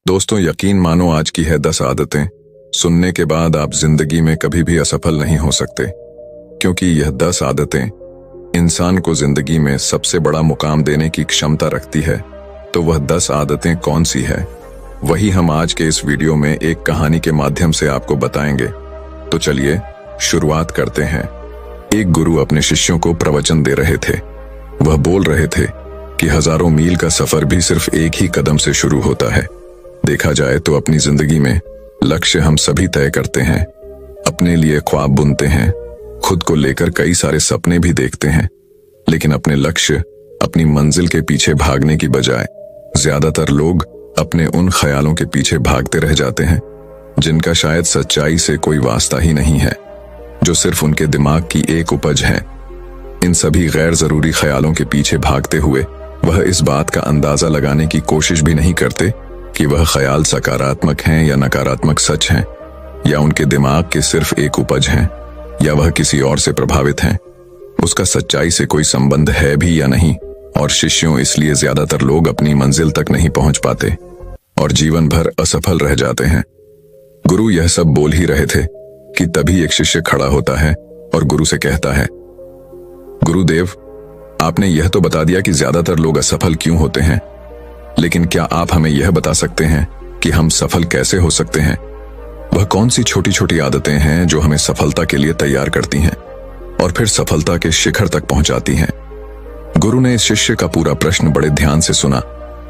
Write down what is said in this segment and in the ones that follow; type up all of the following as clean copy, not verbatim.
दोस्तों, यकीन मानो आज की है 10 आदतें। सुनने के बाद आप जिंदगी में कभी भी असफल नहीं हो सकते, क्योंकि यह 10 आदतें इंसान को जिंदगी में सबसे बड़ा मुकाम देने की क्षमता रखती है। तो वह 10 आदतें कौन सी है, वही हम आज के इस वीडियो में एक कहानी के माध्यम से आपको बताएंगे। तो चलिए शुरुआत करते हैं। एक गुरु अपने शिष्यों को प्रवचन दे रहे थे। वह बोल रहे थे कि हजारों मील का सफर भी सिर्फ एक ही कदम से शुरू होता है। देखा जाए तो अपनी जिंदगी में लक्ष्य हम सभी तय करते हैं, अपने लिए ख्वाब बुनते हैं, खुद को लेकर कई सारे सपने भी देखते हैं, लेकिन अपने लक्ष्य, अपनी मंजिल के पीछे भागने की बजाय ज्यादातर लोग अपने उन ख्यालों के पीछे भागते रह जाते हैं जिनका शायद सच्चाई से कोई वास्ता ही नहीं है, जो सिर्फ उनके दिमाग की एक उपज है। इन सभी गैर जरूरी ख्यालों के पीछे भागते हुए वह इस बात का अंदाजा लगाने की कोशिश भी नहीं करते कि वह ख्याल सकारात्मक हैं या नकारात्मक सच हैं, या उनके दिमाग के सिर्फ एक उपज हैं, या वह किसी और से प्रभावित हैं। उसका सच्चाई से कोई संबंध है भी या नहीं। और शिष्यों, इसलिए ज्यादातर लोग अपनी मंजिल तक नहीं पहुंच पाते और जीवन भर असफल रह जाते हैं। गुरु यह सब बोल ही रहे थे कि तभी एक शिष्य खड़ा होता है और गुरु से कहता है, गुरुदेव, आपने यह तो बता दिया कि ज्यादातर लोग असफल क्यों होते हैं, लेकिन क्या आप हमें यह बता सकते हैं कि हम सफल कैसे हो सकते हैं? वह कौन सी छोटी छोटी आदतें हैं जो हमें सफलता के लिए तैयार करती हैं और फिर सफलता के शिखर तक पहुंचाती हैं? गुरु ने इस शिष्य का पूरा प्रश्न बड़े ध्यान से सुना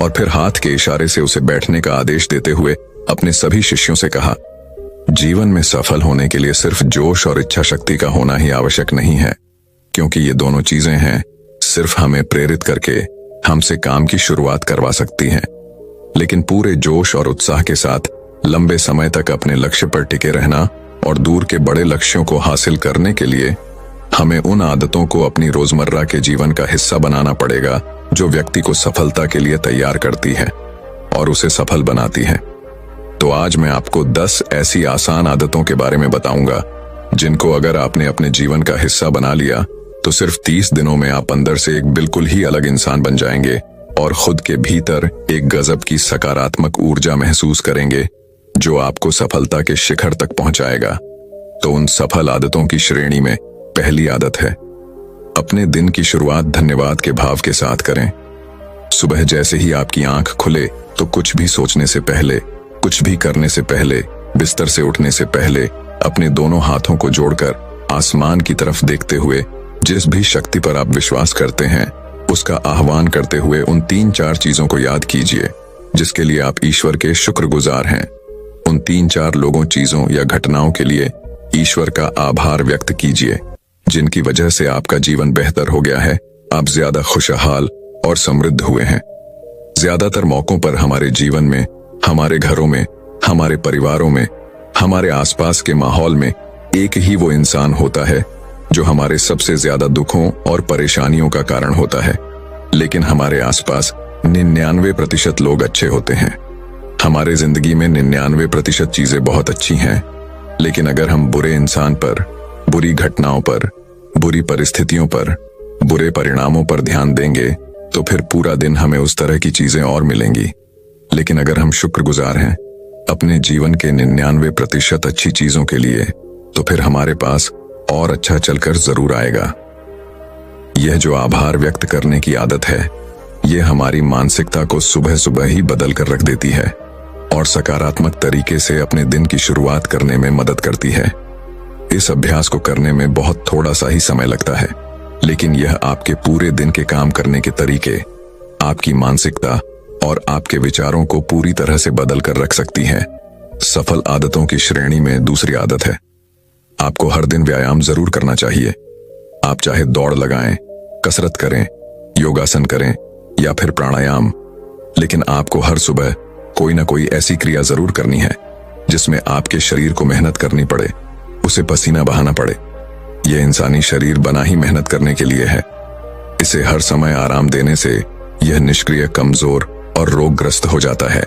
और फिर हाथ के इशारे से उसे बैठने का आदेश देते हुए अपने सभी शिष्यों से कहा, जीवन में सफल होने के लिए सिर्फ जोश और इच्छा शक्ति का होना ही आवश्यक नहीं है, क्योंकि ये दोनों चीजें हैं सिर्फ हमें प्रेरित करके हमसे काम की शुरुआत करवा सकती हैं। लेकिन पूरे जोश और उत्साह के साथ लंबे समय तक अपने लक्ष्य पर टिके रहना और दूर के बड़े लक्ष्यों को हासिल करने के लिए हमें उन आदतों को अपनी रोजमर्रा के जीवन का हिस्सा बनाना पड़ेगा जो व्यक्ति को सफलता के लिए तैयार करती है और उसे सफल बनाती है। तो आज मैं आपको 10 ऐसी आसान आदतों के बारे में बताऊंगा जिनको अगर आपने अपने जीवन का हिस्सा बना लिया तो सिर्फ 30 दिनों में आप अंदर से एक बिल्कुल ही अलग इंसान बन जाएंगे और खुद के भीतर एक गजब की सकारात्मक ऊर्जा महसूस करेंगे जो आपको सफलता के शिखर तक पहुंचाएगा। तो उन सफल आदतों की श्रेणी में पहली आदत है, अपने दिन की शुरुआत धन्यवाद के भाव के साथ करें। सुबह जैसे ही आपकी आंख खुले तो कुछ भी सोचने से पहले, कुछ भी करने से पहले, बिस्तर से उठने से पहले अपने दोनों हाथों को जोड़कर आसमान की तरफ देखते हुए जिस भी शक्ति पर आप विश्वास करते हैं उसका आह्वान करते हुए उन 3-4 चीजों को याद कीजिए जिसके लिए आप ईश्वर के शुक्रगुजार हैं। उन 3-4 लोगों, चीजों या घटनाओं के लिए ईश्वर का आभार व्यक्त कीजिए जिनकी वजह से आपका जीवन बेहतर हो गया है, आप ज्यादा खुशहाल और समृद्ध हुए हैं। ज्यादातर मौकों पर हमारे जीवन में, हमारे घरों में, हमारे परिवारों में, हमारे आसपास के माहौल में एक ही वो इंसान होता है जो हमारे सबसे ज्यादा दुखों और परेशानियों का कारण होता है। लेकिन हमारे आसपास 99% लोग अच्छे होते हैं। हमारे जिंदगी में 99% चीजें बहुत अच्छी हैं, लेकिन अगर हम बुरे इंसान पर, बुरी घटनाओं पर, बुरी परिस्थितियों पर, बुरे परिणामों पर ध्यान देंगे तो फिर पूरा दिन हमें उस तरह की चीजें और मिलेंगी। लेकिन अगर हम शुक्रगुजार हैं अपने जीवन के 99% अच्छी चीजों के लिए, तो फिर हमारे पास और अच्छा चलकर जरूर आएगा। यह जो आभार व्यक्त करने की आदत है, यह हमारी मानसिकता को सुबह सुबह ही बदल कर रख देती है और सकारात्मक तरीके से अपने दिन की शुरुआत करने में मदद करती है। इस अभ्यास को करने में बहुत थोड़ा सा ही समय लगता है, लेकिन यह आपके पूरे दिन के काम करने के तरीके, आपकी मानसिकता और आपके विचारों को पूरी तरह से बदल कर रख सकती है। सफल आदतों की श्रेणी में दूसरी आदत है, आपको हर दिन व्यायाम जरूर करना चाहिए। आप चाहे दौड़ लगाएं, कसरत करें, योगासन करें या फिर प्राणायाम, लेकिन आपको हर सुबह कोई ना कोई ऐसी क्रिया जरूर करनी है जिसमें आपके शरीर को मेहनत करनी पड़े, उसे पसीना बहाना पड़े। यह इंसानी शरीर बना ही मेहनत करने के लिए है। इसे हर समय आराम देने से यह निष्क्रिय, कमजोर और रोगग्रस्त हो जाता है।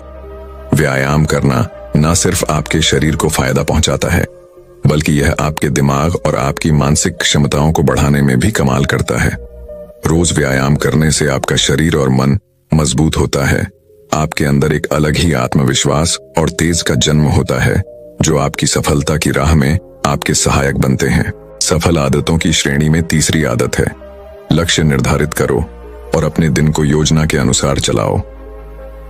व्यायाम करना न सिर्फ आपके शरीर को फायदा पहुंचाता है, बल्कि यह आपके दिमाग और आपकी मानसिक क्षमताओं को बढ़ाने में भी कमाल करता है। रोज व्यायाम करने से आपका शरीर और मन मजबूत होता है, आपके अंदर एक अलग ही आत्मविश्वास और तेज का जन्म होता है जो आपकी सफलता की राह में आपके सहायक बनते हैं। सफल आदतों की श्रेणी में तीसरी आदत है, लक्ष्य निर्धारित करो और अपने दिन को योजना के अनुसार चलाओ।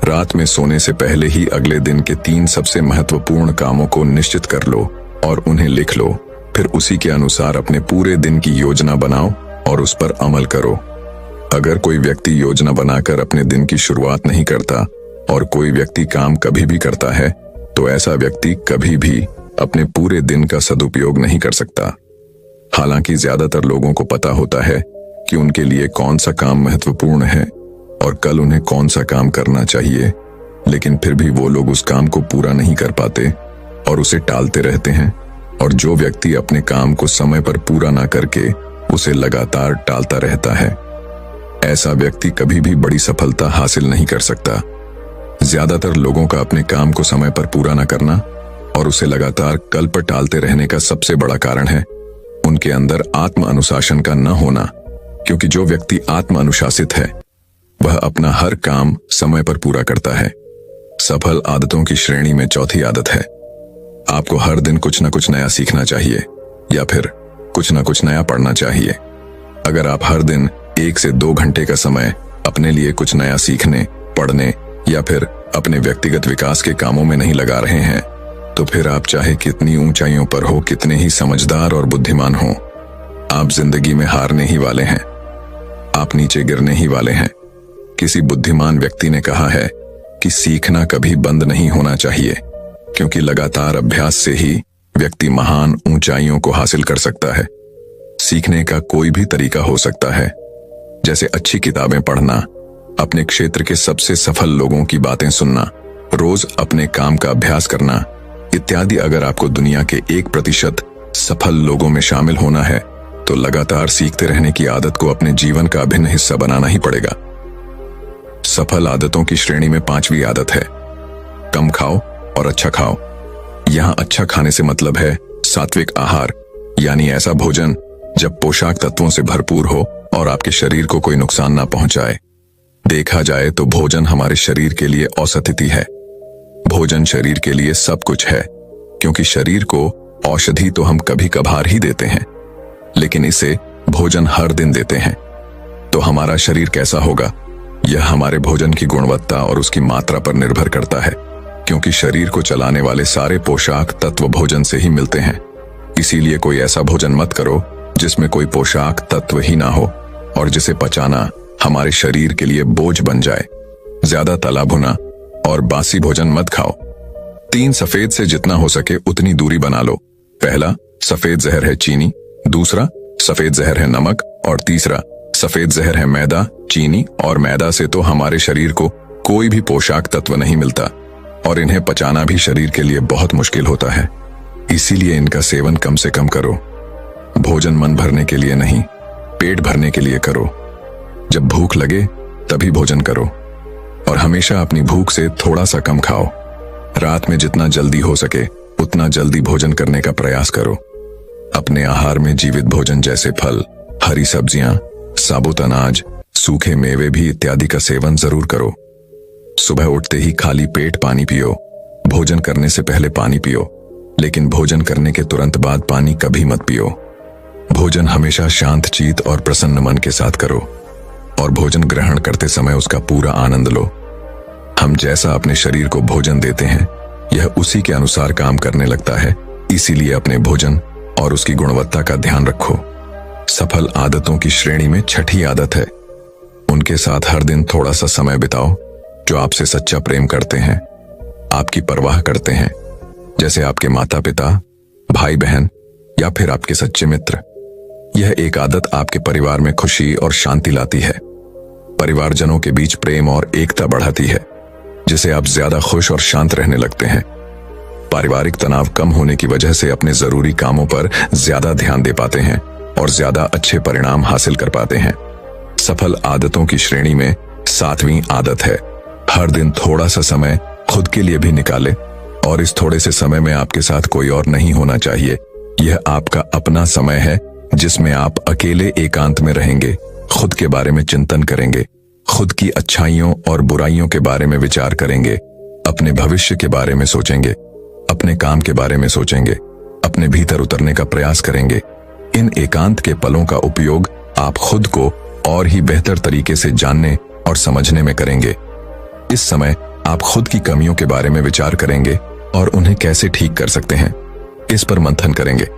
रात में सोने से पहले ही अगले दिन के 3 सबसे महत्वपूर्ण कामों को निश्चित कर लो और उन्हें लिख लो। फिर उसी के अनुसार अपने पूरे दिन की योजना बनाओ और उस पर अमल करो। अगर कोई व्यक्ति योजना बनाकर अपने दिन की शुरुआत नहीं करता और कोई व्यक्ति काम कभी भी करता है, तो ऐसा व्यक्ति कभी भी अपने पूरे दिन का सदुपयोग नहीं कर सकता। हालांकि ज्यादातर लोगों को पता होता है कि उनके लिए कौन सा काम महत्वपूर्ण है और कल उन्हें कौन सा काम करना चाहिए, लेकिन फिर भी वो लोग उस काम को पूरा नहीं कर पाते और उसे टालते रहते हैं। और जो व्यक्ति अपने काम को समय पर पूरा ना करके उसे लगातार टालता रहता है, ऐसा व्यक्ति कभी भी बड़ी सफलता हासिल नहीं कर सकता। ज्यादातर लोगों का अपने काम को समय पर पूरा ना करना और उसे लगातार कल पर टालते रहने का सबसे बड़ा कारण है उनके अंदर आत्म अनुशासन का न होना। क्योंकि जो व्यक्ति आत्म अनुशासित है वह अपना हर काम समय पर पूरा करता है। सफल आदतों की श्रेणी में चौथी आदत है, आपको हर दिन कुछ न कुछ नया सीखना चाहिए या फिर कुछ न कुछ नया पढ़ना चाहिए। अगर आप हर दिन 1 से 2 घंटे का समय अपने लिए कुछ नया सीखने, पढ़ने या फिर अपने व्यक्तिगत विकास के कामों में नहीं लगा रहे हैं, तो फिर आप चाहे कितनी ऊंचाइयों पर हो, कितने ही समझदार और बुद्धिमान हो, आप जिंदगी में हारने ही वाले हैं। आप नीचे गिरने ही वाले हैं। किसी बुद्धिमान व्यक्ति ने कहा है कि सीखना कभी बंद नहीं होना चाहिए, क्योंकि लगातार अभ्यास से ही व्यक्ति महान ऊंचाइयों को हासिल कर सकता है। सीखने का कोई भी तरीका हो सकता है, जैसे अच्छी किताबें पढ़ना, अपने क्षेत्र के सबसे सफल लोगों की बातें सुनना, रोज अपने काम का अभ्यास करना इत्यादि। अगर आपको दुनिया के 1% सफल लोगों में शामिल होना है, तो लगातार सीखते रहने की आदत को अपने जीवन का अभिन्न हिस्सा बनाना ही पड़ेगा। सफल आदतों की श्रेणी में 5वीं आदत है, कम खाओ और अच्छा खाओ। यहां अच्छा खाने से मतलब है सात्विक आहार, यानी ऐसा भोजन जब पोषक तत्वों से भरपूर हो और आपके शरीर को कोई नुकसान ना पहुंचाए। देखा जाए तो भोजन हमारे शरीर के लिए औषधि है। भोजन शरीर के लिए सब कुछ है, क्योंकि शरीर को औषधि तो हम कभी कभार ही देते हैं, लेकिन इसे भोजन हर दिन देते हैं। तो हमारा शरीर कैसा होगा, यह हमारे भोजन की गुणवत्ता और उसकी मात्रा पर निर्भर करता है, क्योंकि शरीर को चलाने वाले सारे पोषक तत्व भोजन से ही मिलते हैं। इसीलिए कोई ऐसा भोजन मत करो जिसमें कोई पोषक तत्व ही ना हो और जिसे पचाना हमारे शरीर के लिए बोझ बन जाए। ज्यादा तला भुना और बासी भोजन मत खाओ। 3 सफेद से जितना हो सके उतनी दूरी बना लो। पहला सफेद जहर है चीनी, दूसरा सफेद जहर है नमक और तीसरा सफेद जहर है मैदा। चीनी और मैदा से तो हमारे शरीर को कोई भी पोषक तत्व नहीं मिलता और इन्हें पचाना भी शरीर के लिए बहुत मुश्किल होता है। इसीलिए इनका सेवन कम से कम करो। भोजन मन भरने के लिए नहीं, पेट भरने के लिए करो। जब भूख लगे तभी भोजन करो और हमेशा अपनी भूख से थोड़ा सा कम खाओ। रात में जितना जल्दी हो सके उतना जल्दी भोजन करने का प्रयास करो। अपने आहार में जीवित भोजन जैसे फल, हरी सब्जियां, साबुत अनाज, सूखे मेवे भी इत्यादि का सेवन जरूर करो। सुबह उठते ही खाली पेट पानी पियो। भोजन करने से पहले पानी पियो, लेकिन भोजन करने के तुरंत बाद पानी कभी मत पियो। भोजन हमेशा शांत चित्त और प्रसन्न मन के साथ करो और भोजन ग्रहण करते समय उसका पूरा आनंद लो। हम जैसा अपने शरीर को भोजन देते हैं, यह उसी के अनुसार काम करने लगता है। इसीलिए अपने भोजन और उसकी गुणवत्ता का ध्यान रखो। सफल आदतों की श्रेणी में 6ठी आदत है, उनके साथ हर दिन थोड़ा सा समय बिताओ जो आपसे सच्चा प्रेम करते हैं, आपकी परवाह करते हैं, जैसे आपके माता पिता, भाई बहन या फिर आपके सच्चे मित्र। यह एक आदत आपके परिवार में खुशी और शांति लाती है। परिवारजनों के बीच प्रेम और एकता बढ़ाती है, जिससे आप ज्यादा खुश और शांत रहने लगते हैं। पारिवारिक तनाव कम होने की वजह से अपने जरूरी कामों पर ज्यादा ध्यान दे पाते हैं और ज्यादा अच्छे परिणाम हासिल कर पाते हैं। सफल आदतों की श्रेणी में 7वीं आदत है, हर दिन थोड़ा सा समय खुद के लिए भी निकाले और इस थोड़े से समय में आपके साथ कोई और नहीं होना चाहिए। यह आपका अपना समय है जिसमें आप अकेले एकांत में रहेंगे, खुद के बारे में चिंतन करेंगे खुद की अच्छाइयों और बुराइयों के बारे में विचार करेंगे, अपने भविष्य के बारे में सोचेंगे, अपने काम के बारे में सोचेंगे, अपने भीतर उतरने का प्रयास करेंगे। इन एकांत के पलों का उपयोग आप खुद को और ही बेहतर तरीके से जानने और समझने में करेंगे। इस समय आप खुद की कमियों के बारे में विचार करेंगे और उन्हें कैसे ठीक कर सकते हैं, इस पर मंथन करेंगे।